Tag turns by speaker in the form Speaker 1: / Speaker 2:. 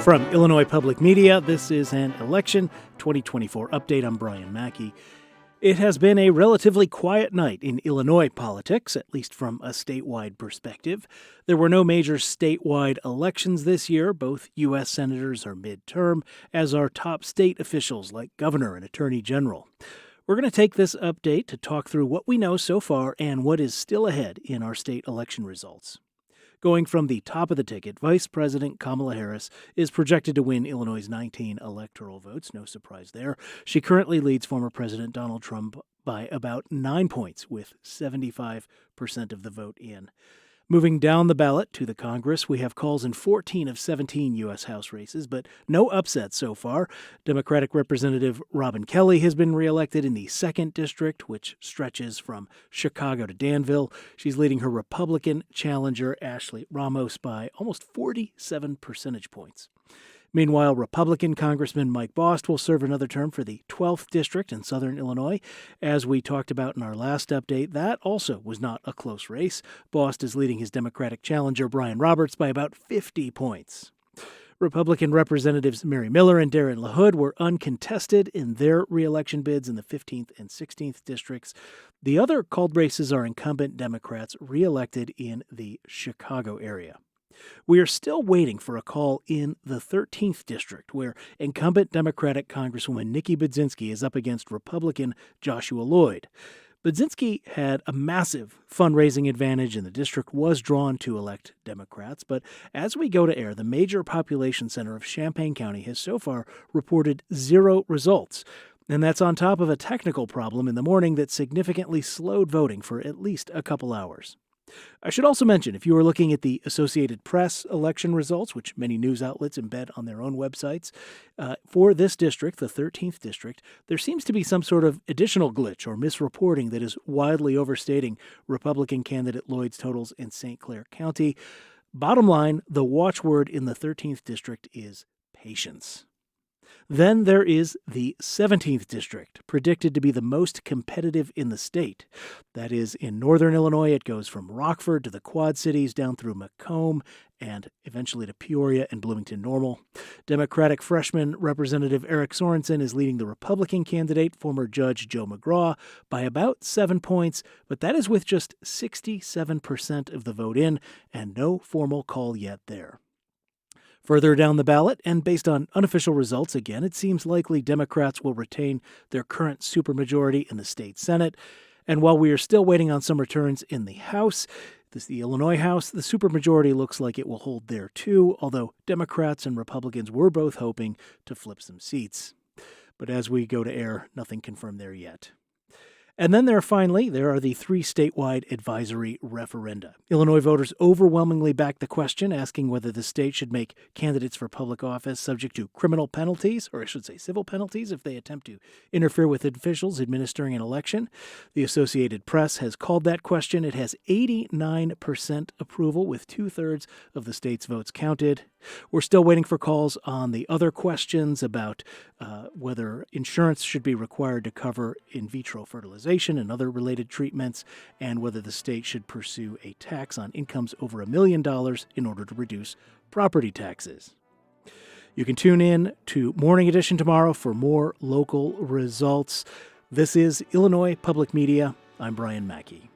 Speaker 1: From Illinois Public Media, this is an election 2024 update. I'm Brian Mackey. It has been a relatively quiet night in Illinois politics, at least from a statewide perspective. There were no major statewide elections this year. Both U.S. senators are midterm, as are top state officials like governor and attorney general. We're going to take this update to talk through what we know so far and what is still ahead in our state election results. Going from the top of the ticket, Vice President Kamala Harris is projected to win Illinois' 19 electoral votes. No surprise there. She currently leads former President Donald Trump by about 9 points, with 75% of the vote in. Moving down the ballot to the Congress, we have calls in 14 of 17 U.S. House races, but no upsets so far. Democratic Representative Robin Kelly has been reelected in the 2nd District, which stretches from Chicago to Danville. She's leading her Republican challenger, Ashley Ramos, by almost 47 percentage points. Meanwhile, Republican Congressman Mike Bost will serve another term for the 12th District in southern Illinois. As we talked about in our last update, that also was not a close race. Bost is leading his Democratic challenger, Brian Roberts, by about 50 points. Republican Representatives Mary Miller and Darren LaHood were uncontested in their re-election bids in the 15th and 16th districts. The other called races are incumbent Democrats re-elected in the Chicago area. We are still waiting for a call in the 13th District, where incumbent Democratic Congresswoman Nikki Budzinski is up against Republican Joshua Lloyd. Budzinski had a massive fundraising advantage, and the district was drawn to elect Democrats. But as we go to air, the major population center of Champaign County has so far reported 0 results. And that's on top of a technical problem in the morning that significantly slowed voting for at least a couple hours. I should also mention, if you are looking at the Associated Press election results, which many news outlets embed on their own websites, for this district, the 13th District, there seems to be some sort of additional glitch or misreporting that is wildly overstating Republican candidate Lloyd's totals in St. Clair County. Bottom line, the watchword in the 13th District is patience. Then there is the 17th District, predicted to be the most competitive in the state. That is, in northern Illinois, it goes from Rockford to the Quad Cities down through Macomb and eventually to Peoria and Bloomington-Normal. Democratic freshman Representative Eric Sorensen is leading the Republican candidate, former Judge Joe McGraw, by about 7 points, but that is with just 67% of the vote in and no formal call yet there. Further down the ballot, and based on unofficial results again, it seems likely Democrats will retain their current supermajority in the state Senate. And while we are still waiting on some returns in the House, the Illinois House, the supermajority looks like it will hold there too, although Democrats and Republicans were both hoping to flip some seats. But as we go to air, nothing confirmed there yet. And then there are the 3 statewide advisory referenda. Illinois voters overwhelmingly backed the question, asking whether the state should make candidates for public office subject to criminal penalties, or I should say civil penalties, if they attempt to interfere with officials administering an election. The Associated Press has called that question. It has 89% approval, with 2/3 of the state's votes counted. We're still waiting for calls on the other questions about whether insurance should be required to cover in vitro fertilization and other related treatments, and whether the state should pursue a tax on incomes over $1 million in order to reduce property taxes. You can tune in to Morning Edition tomorrow for more local results. This is Illinois Public Media. I'm Brian Mackey.